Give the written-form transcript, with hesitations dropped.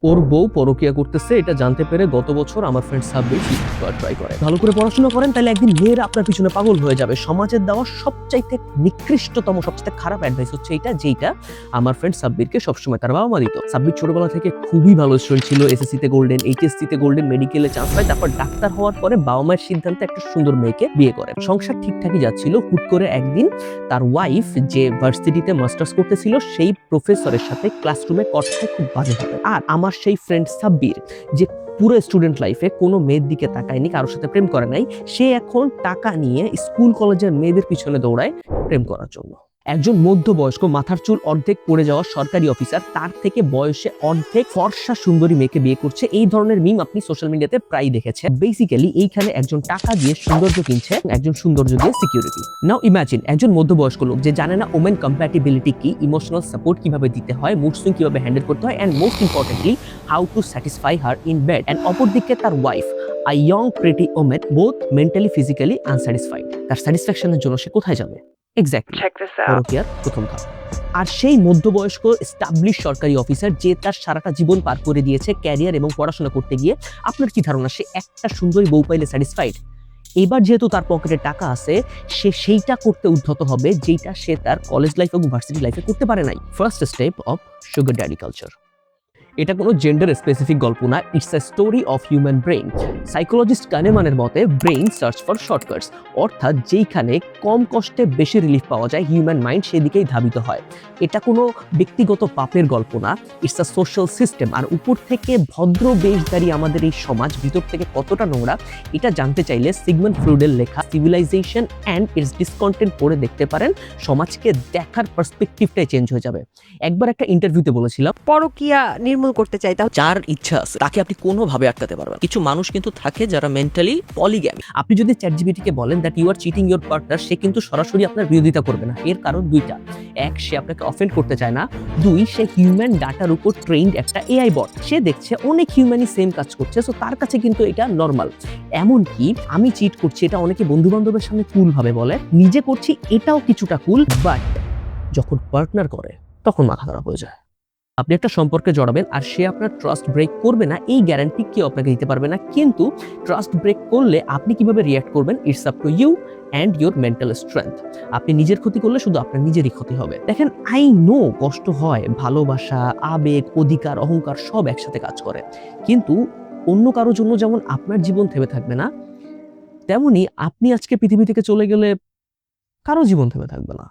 ওর বউ পরকিয়া করতেছে এটা জানতে পেরে গত বছর আমার ফ্রেন্ড সাব্বির ট্রাই করে। ভালো করে পড়াশোনা করেন তাহলে একদিন মেয়েরা আপনার পিছনে পাগল হয়ে যাবে। সমাজের দেওয়া সবচাইতে নিকৃষ্টতম সবচেয়ে খারাপ অ্যাডভাইস হচ্ছে যেটা আমার ফ্রেন্ড সাব্বিরকে সবসময় তার বাবা মা দিত। সাব্বির ছোটবেলা থেকে খুবই ভালো স্টুডেন্ট ছিল, এসএসসি তে গোল্ডেন, এইচএসসি তে গোল্ডেন, মেডিকেলে চান্স পায়, তারপর ডাক্তার হওয়ার পরে বাবা মায়ের সিদ্ধান্তে একটা সুন্দর মেয়েকে বিয়ে করে। সংসার ঠিকঠাকই যাচ্ছিল, হুট করে একদিন তার ওয়াইফ যে ভার্সিটিতে মাস্টার্স করতেছিল সেই প্রফেসরের সাথে ক্লাসরুমে কথায় খুব বাজে হবে। আর আমার সেই ফ্রেন্ড সাব্বির যে পুরো স্টুডেন্ট লাইফে কোনো মেয়ের দিকে তাকায়নি, কারোর সাথে প্রেম করে নাই, সে এখন টাকা নিয়ে স্কুল কলেজের মেয়েদের পিছনে দৌড়ায় প্রেম করার জন্য। একজন মধ্যবয়স্ক মাথার চুল অর্ধেক পড়ে যাওয়া সরকারি অফিসার তার থেকে বয়সে অর্ধেক ফর্সা সুন্দরী মেয়েকে বিয়ে করছে। এই ধরনের মিম আপনি সোশ্যাল মিডিয়াতে প্রায় দেখেছেন। বেসিক্যালি এইখানে একজন টাকা দিয়ে সৌন্দর্য কিনছে, একজন সৌন্দর্য দিয়ে সিকিউরিটি। নাও ইমাজিন একজন মধ্যবয়স্ক লোক যে জানে না ওমেন কম্প্যাটিবিলিটি কি, ইমোশনাল সাপোর্ট কিভাবে দিতে হয়, মুড সুইং কিভাবে হ্যান্ডেল করতে হয়, and most importantly how to satisfy her in bed. And অপরদিকে তার wife, a young pretty women, both mentally physically unsatisfied. তার স্যাটিসফ্যাকশনের জন্য সে কোথায় যাবে? এক্স্যাক্টলি পরকীয়ার প্রথম ধাপ। আর সেই মধ্যবয়স্ক এস্টাবলিশ সরকারি অফিসার যে তার সারাটা জীবন পার করে দিয়েছে ক্যারিয়ার এবং পড়াশোনা করতে গিয়ে, আপনার কি ধারণা সে একটা সুন্দরী বউ পাইলে স্যাটিসফাইড? এবার যেহেতু তার পকেটে টাকা আছে, সে সেইটা করতে উদ্ধত হবে যেটা সে তার কলেজ লাইফ এবং ভার্সিটি লাইফে করতে পারে নাই। First step of sugar daddy culture. এটা কোনো জেন্ডার স্পেসিফিক গল্প না, it's a story of human brain. Psychologist কানেমানের মতে ব্রেইন সার্চ ফর শর্টকাটস, অর্থাৎ যেইখানে কম কষ্টে বেশি রিলিফ পাওয়া যায় হিউম্যান মাইন্ড সেদিকেই ধাবিত হয়। এটা কোনো ব্যক্তিগত পাপের গল্প না, ইটস আ সোশ্যাল সিস্টেম। আর উপর থেকে ভদ্র বেশধারী আমাদের এই সমাজ ভিতর থেকে কতটা নোংরা এটা জানতে চাইলে সিগমন্ড ফ্রয়েডের লেখা সিভিলাইজেশন অ্যান্ড ইটস ডিসকন্টেন্ট পড়ে দেখতে পারেন। সমাজকে দেখার পার্সপেক্টিভটাই চেঞ্জ হয়ে যাবে। একবার একটা ইন্টারভিউতে বলেছিলাম, পরকিয়া নির্মূল করতে চাই, তাহলে যার ইচ্ছা আছে তাকে আপনি কোনোভাবে আটকাতে পারবেন। কিছু মানুষ কিন্তু থাকে যারা মেন্টালি পলিগ্যামি। আপনি যদি চ্যাটজিপিটি কে বলেন that you are cheating your partner, সে কিন্তু সরাসরি আপনার বিরোধিতা করবে না। এর কারণ দুইটা: এক, সে আপনাকে অফেন্ড করতে চায় না; দুই, সে হিউম্যান ডাটার উপর ট্রেইনড একটা এআই বট। সে দেখছে অনেক হিউম্যানই সেম কাজ করছে, সো তার কাছে কিন্তু এটা নর্মাল। এমনকি আমি চিট করছি এটা অনেকে বন্ধু বান্ধবের সামনে কুল ভাবে বলে, নিজে করছি এটাও কিছুটা কুল, বাট যখন পার্টনার করে তখন মাথা খারাপ হয়ে যায়। আপনি একটা সম্পর্কে জড়াবেন আর সে আপনার ট্রাস্ট ব্রেক করবে না, এই গ্যারান্টি কেউ আপনাকে দিতে পারবে না। কিন্তু ট্রাস্ট ব্রেক করলে আপনি কিভাবে রিঅ্যাক্ট করবেন, it's up to you and your mental strength. আপনি নিজের ক্ষতি করলে শুধু আপনার নিজেরই ক্ষতি হবে। দেখেন, আই নো কষ্ট হয়, ভালোবাসা, আবেগ, অধিকার, অহংকার সব একসাথে কাজ করে। কিন্তু অন্য কারোর জন্য যেমন আপনার জীবন থেমে থাকবে না, তেমনি আপনি আজকে পৃথিবী থেকে চলে গেলে কারো জীবন থেমে থাকবে না।